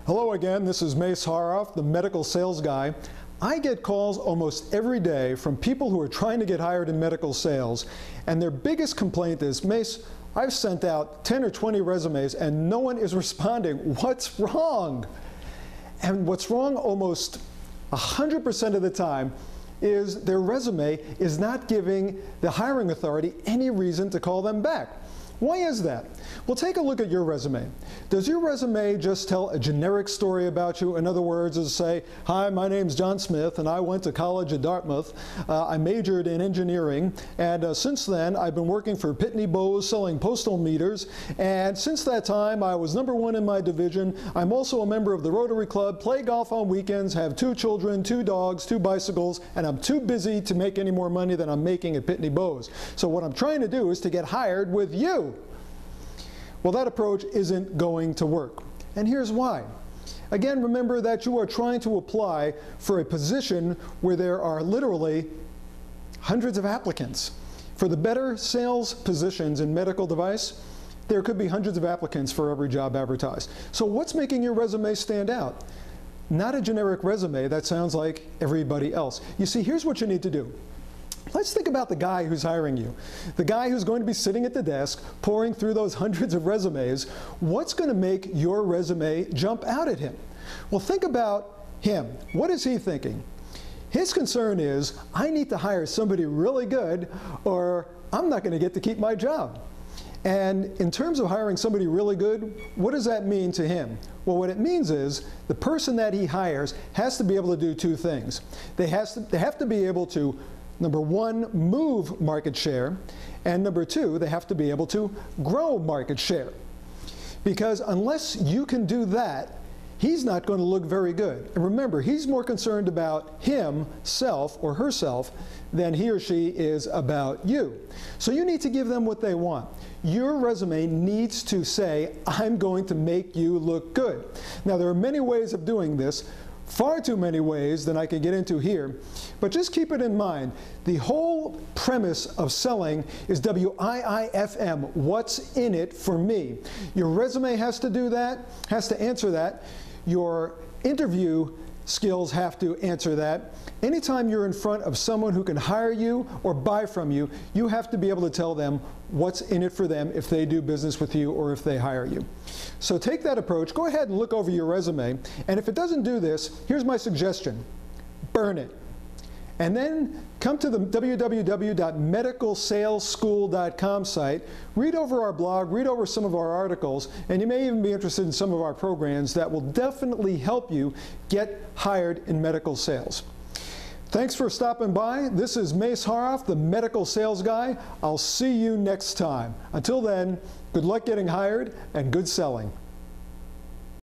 Hello again, this is Mace Haroff, the medical sales guy. I get calls almost every day from people who are trying to get hired in medical sales, and their biggest complaint is, Mace, I've sent out 10 or 20 resumes and no one is responding. What's wrong? And what's wrong almost 100% of the time is their resume is not giving the hiring authority any reason to call them back. Why is that? Well, take a look at your resume. Does your resume just tell a generic story about you? In other words, does it say, hi, my name's John Smith and I went to college at Dartmouth. I majored in engineering, and since then I've been working for Pitney Bowes selling postal meters, and since that time I was #1 in my division. I'm also a member of the Rotary Club, play golf on weekends, have 2 children, 2 dogs, 2 bicycles, and I'm too busy to make any more money than I'm making at Pitney Bowes. So what I'm trying to do is to get hired with you. Well, that approach isn't going to work. And here's why. Again, remember that you are trying to apply for a position where there are literally hundreds of applicants. For the better sales positions in medical device, there could be hundreds of applicants for every job advertised. So what's making your resume stand out? Not a generic resume that sounds like everybody else. You see, here's what you need to do. Let's think about the guy who's hiring you. The guy who's going to be sitting at the desk, pouring through those hundreds of resumes. What's going to make your resume jump out at him? Well, think about him. What is he thinking? His concern is, I need to hire somebody really good or I'm not going to get to keep my job. And in terms of hiring somebody really good, what does that mean to him? Well, what it means is the person that he hires has to be able to do 2 things. They have to be able to, #1, move market share, and #2, they have to be able to grow market share. Because unless you can do that, he's not going to look very good. And remember, he's more concerned about himself or herself than he or she is about you. So you need to give them what they want. Your resume needs to say, I'm going to make you look good. Now, there are many ways of doing this. Far too many ways than I can get into here, but just keep it in mind. The whole premise of selling is WIIFM, what's in it for me? Your resume has to do that, has to answer that. Your interview skills have to answer that. Anytime you're in front of someone who can hire you or buy from you, you have to be able to tell them what's in it for them if they do business with you or if they hire you. So take that approach. Go ahead and look over your resume. And if it doesn't do this, here's my suggestion. Burn it. And then come to the www.medicalsaleschool.com site, read over our blog, read over some of our articles, and you may even be interested in some of our programs that will definitely help you get hired in medical sales. Thanks for stopping by. This is Mace Haroff, the medical sales guy. I'll see you next time. Until then, good luck getting hired and good selling.